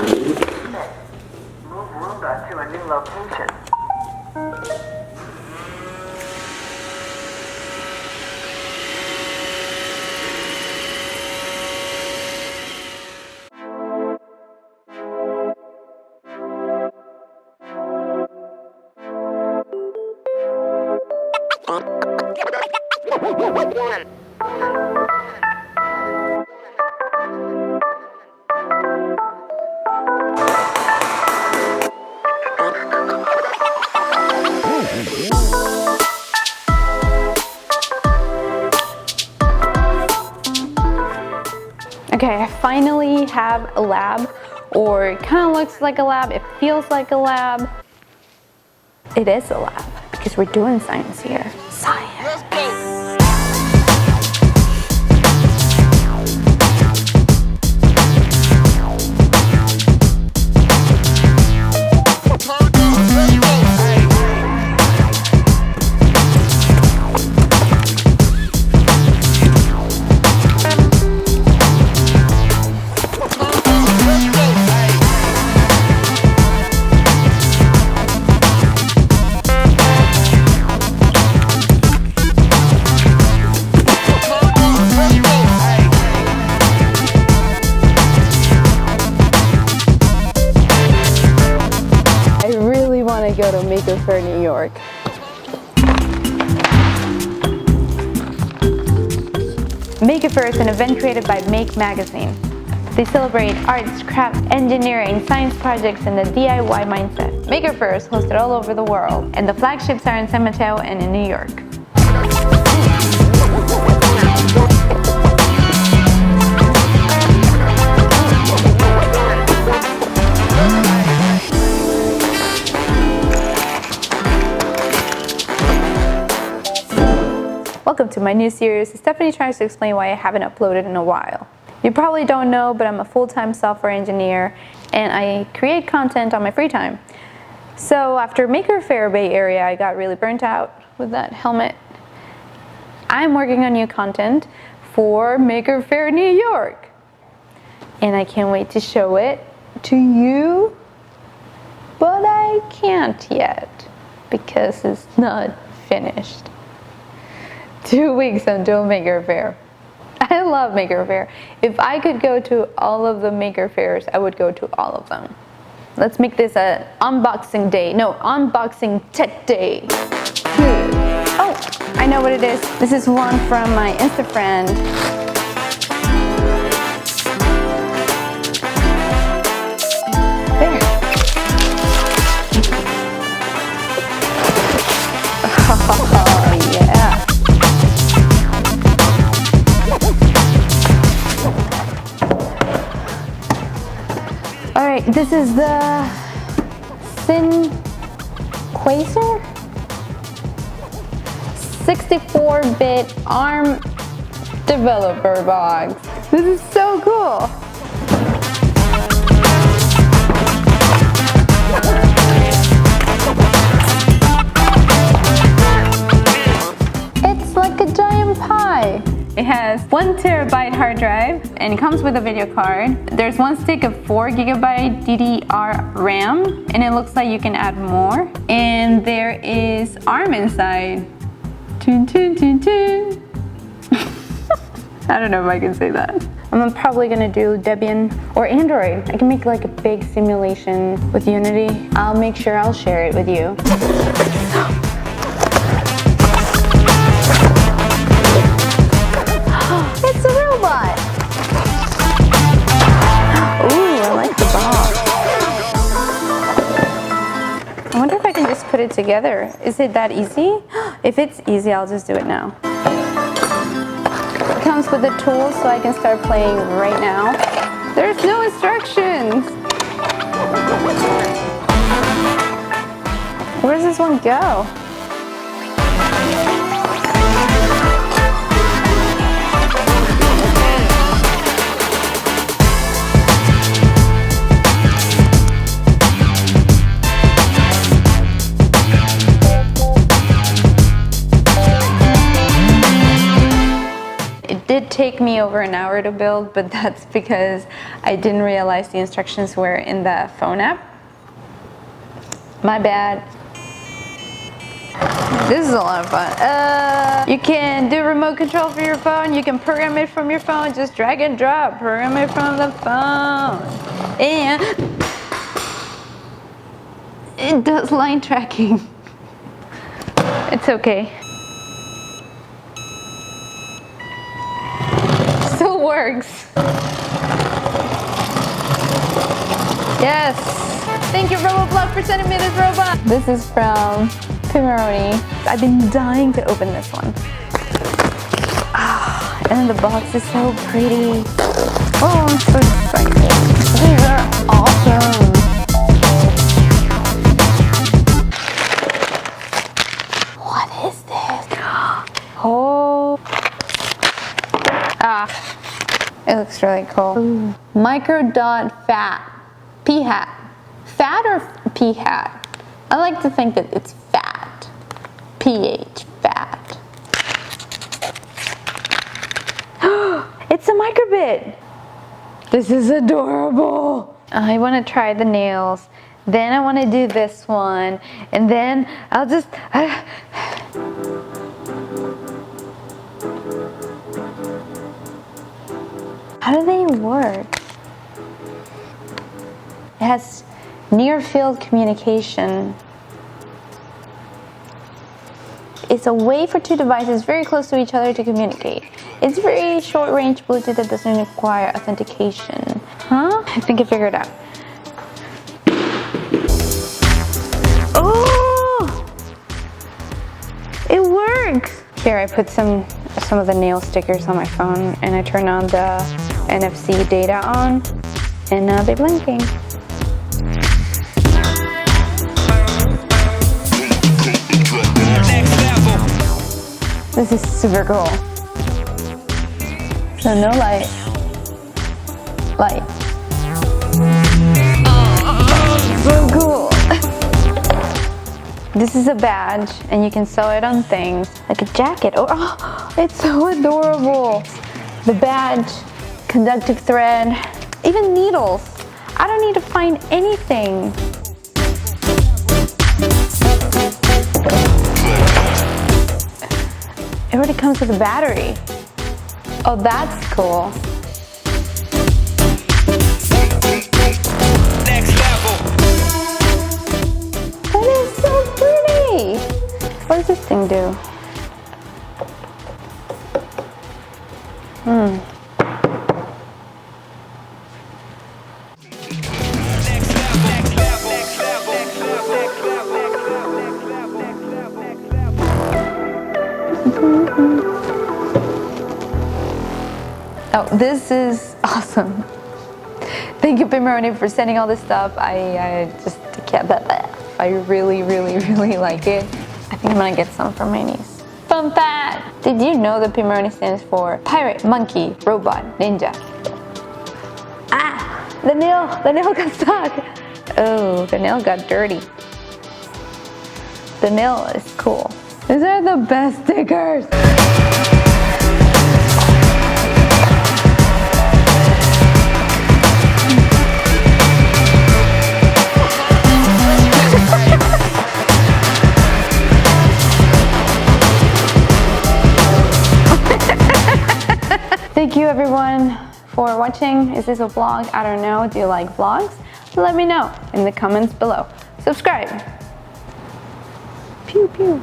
Move Roomba to a new location. Okay, I finally have a lab, or it kind of looks like a lab, it feels like a lab. It is a lab, because we're doing science here. Science. Let's go. Go to Maker Faire, New York. Maker Faire is an event created by Make magazine. They celebrate arts, crafts, engineering, science projects, and the DIY mindset. Maker Faire is hosted all over the world, and the flagships are in San Mateo and in New York. Welcome to my new series. Stephanie tries to explain why I haven't uploaded in a while. You probably don't know, but I'm a full-time software engineer and I create content on my free time. So after Maker Faire Bay Area, I got really burnt out with that helmet. I'm working on new content for Maker Faire New York. And I can't wait to show it to you, but I can't yet because it's not finished. 2 weeks until Maker Faire. I love Maker Faire. If I could go to all of the Maker Fairs, I would go to all of them. Let's make this an unboxing day. No, unboxing tech day. Oh, I know what it is. This is one from my Insta friend. There. Oh, yeah. Alright, this is the Quasar 64-bit ARM developer box. This is so cool. It's like a giant pie. It has 1 terabyte hard drive and it comes with a video card. There's one stick of 4 gigabyte DDR RAM and it looks like you can add more. And there is ARM inside. Toon, toon, toon, toon. I don't know if I can say that. I'm probably gonna do Debian or Android. I can make like a big simulation with Unity. I'll make sure I'll share it with you. It's a robot! Ooh, I like the box. I wonder if I can just put it together. Is it that easy? If it's easy, I'll just do it now. It comes with the tools so I can start playing right now. There's no instructions! Where does this one go? It did take me over an hour to build, but that's because I didn't realize the instructions were in the phone app. My bad. This is a lot of fun. You can do remote control for your phone. You can program it from your phone. Just drag and drop. Program it from the phone. And it does line tracking. It's okay. Still works. Yes. Thank you, Robobloq, for sending me this robot. This is from PIMORONI. I've been dying to open this one. Ah, and the box is so pretty. Oh, I'm so excited. These are awesome. What is this? Oh. Ah, it looks really cool. Ooh. Micro dot fat. P-hat. Fat or P-hat? I like to think that it's fat. P-H, fat. It's a microbit. This is adorable. I want to try the nails. Then I want to do this one. And then I'll just... How do they work? It has near field communication. It's a way for two devices very close to each other to communicate. It's very short range Bluetooth that doesn't require authentication. Huh? I think I figured it out. Oh! It works! Here I put some of the nail stickers on my phone and I turn on the NFC Data on and now they're blinking. This is super cool. So no light. Light. So cool. This is a badge and you can sew it on things like a jacket. Oh, it's so adorable. The badge, conductive thread, even needles. I don't need to find anything. It already comes with a battery. Oh, that's cool. Next level. That is so pretty. What does this thing do? Oh, this is awesome. Thank you, PIMORONI, for sending all this stuff. I just can't, I really like it. I think I'm gonna get some for my niece. Fun fact! Did you know that PIMORONI stands for Pirate, Monkey, Robot, Ninja? Ah! The nail got stuck! Oh, the nail got dirty. The nail is cool. These are the best stickers! Thank you everyone for watching. Is this a vlog? I don't know. Do you like vlogs? Let me know in the comments below. Subscribe. Pew pew.